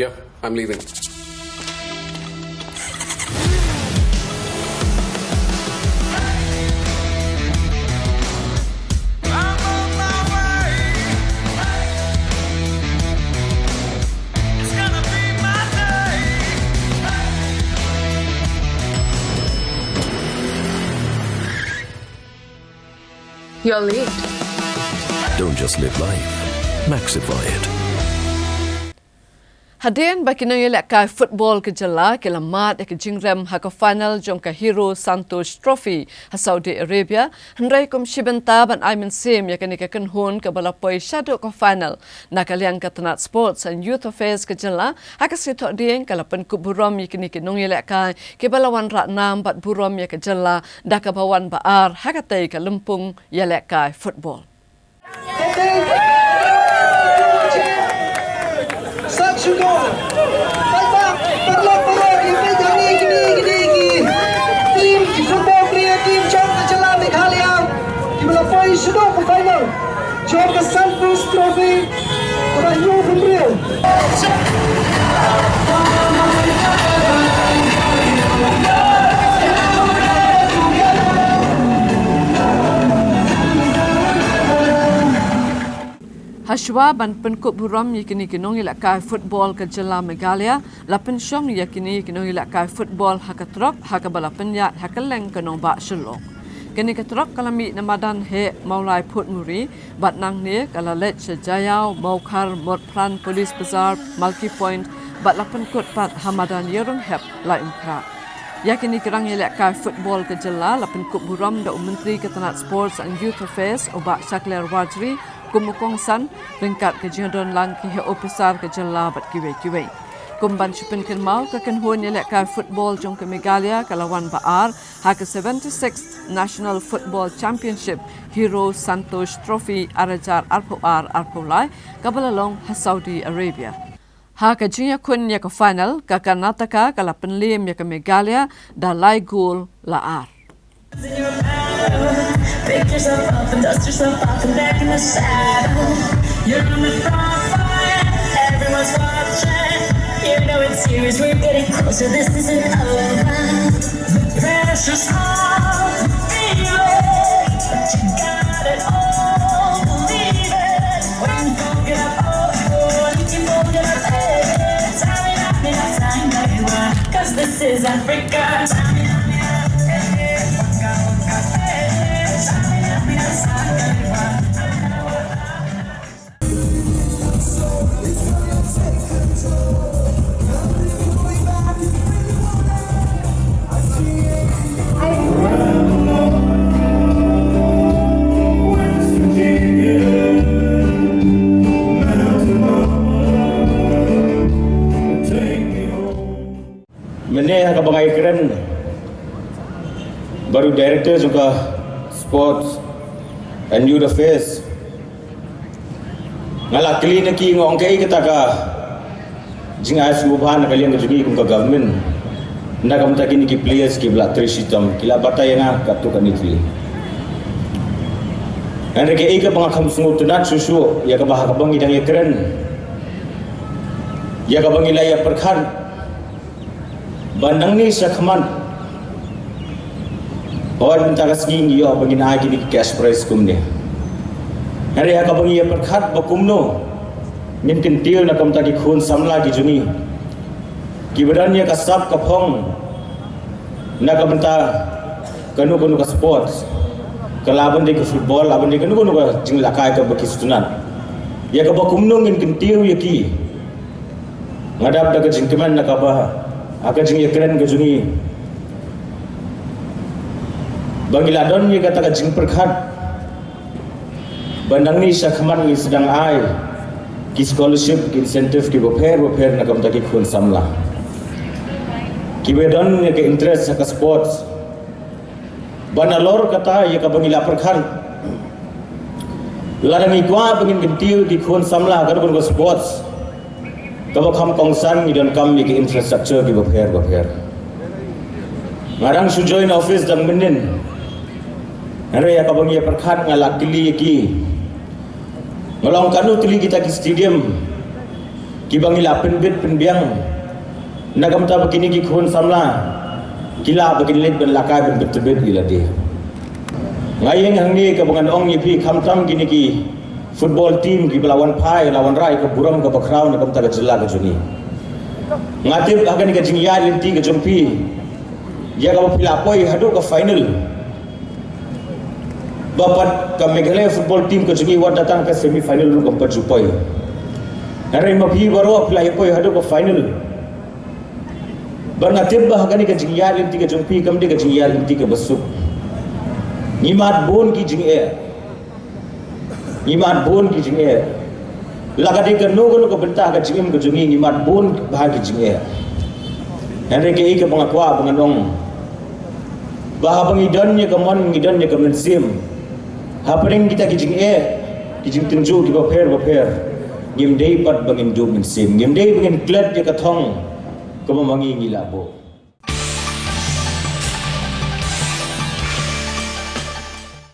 Yeah, I'm leaving. You're late. Don't just live life, maxify it. Hadian baki nang ilak football ke jala ke lamat ke jingrem ha final jong ka Hero Santosh Trophy ha Saudi Arabia handrai kom shibenta ban Ayman Sim ya ke hon ke balapoi shadow ka final nakaliang ka Tanat Sports and Youth Affairs ke jala ha ka sitok dieng kalapan kuburom ya ke nong ilak ke balawan ratnam bat burom ya ke jala da ka bawan baar ha ka tai ka lempung ya lek football. Sugar, perlok, ini. Tim football player tim Jom ke Jala Meghalaya, di melampaui sudah ke final. Jom ke Santosh Trophy, kepada New Pembriel. Hashwa ban penkup buram yakini kinong ilak football ke Jala Meghalaya lapen syong yakini kinong ilak football hakatrok hakabalapen yat hakaleng kinong bak syulok. Kini katrok kalami namadan he maulai Port Muri bat nang ne kalalet sejayau maukar modpran polis bazar Multi Point bat lapen kut pat hamadan yerung hep lai umkra. Yakini kerang ilak football ke Jala lapen kup buram da Menteri Ketanat Sports and Youth Affairs Obak Shakler Wajri kumukong san ringkat ke jendon lang ke officer ke jala bat kiwe. Kumban supin kenmau ke kenhon yelek football jong ke Meghalaya kalawan baar ha ke 76th National Football Championship Hero Santosh Trophy arajar arpulai kabalalong ha Saudi Arabia. Ha ke jinya kun ya ke final ke Karnataka kalapen lim ya ke Meghalaya da lai gol laar. Pick yourself up and dust yourself off and back in the saddle. You're on the front line, everyone's watching. You know it's serious, we're getting closer, this isn't over. The pressure's on, feel it, but you got it all, believe it. When you get up, you get up, time, 'cause this is Africa. Menek kabangai keren baru director juga sports and youth affairs ngala kali neki ngong kai kita ka jingai subhan kalian kejungi kum ka government nda kam ta kini ki players ki bla trisitam kila batai nga katu kan itli ande ke ika bang kham sungut tunat susu ya ka bah ka bang idang keren ya ka bang ilaya perkhan bandang ni sakman orang minta kasing yo bagi na di cash prize kumne hari ka bang ya perkhat bakumno min kentil na kam ta ki khun samla ki juni ki berani ka sab ka phong na ka benta kanu ka sports kalaban de ka football laban de kanu ka jingla kai ka baki sunan ya ka bakumno min kentil ya ki ngadap da ka jingkeman na ka ba akan jing keren ke jungi bangiladon ye kata ka jing perkhat bandang ni sakman ni sedang ai ki scholarship ki incentive ki boper na kam taki khun samla ki bedon ye ke interest ka sports banalor kata ye ka bangila perkhat larang ikwa bangin gentil ki khun samla ka ko sports kalau kamu kongsan ni dan kami ke infrastruktur ki bapher ngarang su join office dang menin hari ya kabang ya perkhat ngalak tili ki ngalong kanu tili kita ki stadium Kibangila penbit penbiang nagam ta begini ki khun samla kila begini let ben lakai ben betebet ila dia ngayeng hang ni ka bangan ong yipi kham tam gini ki football team ki lawan pai lawan rai ka buram ka bakraw nagam ta jela ka juni ngatip agani ka jingya linti ka jumpi ya ka pila poi hadu ka final bapat ka Meghalaya football team ka juni wat datang ka semi final ru ka pajupoi hari mapi baru pila poi hadu ka final Bernatib bahagani ka jingya linti ka jumpi kam de ka jingya linti ka basuk Nimat bon ki jing e Nimat bon ki jing e Lagadi ka no ka benta ka jingim ka jungi nimat bon bahagi jing e Henry ke ika pangakwa panganong Bahabang idan niya ka mon idan niya ka mensim Haparing kita ki jing e Ki jing tunju ki baper Ngim day pat bangin du mensim Ngim day bangin glad ya ka thong Kamamangi ngilabo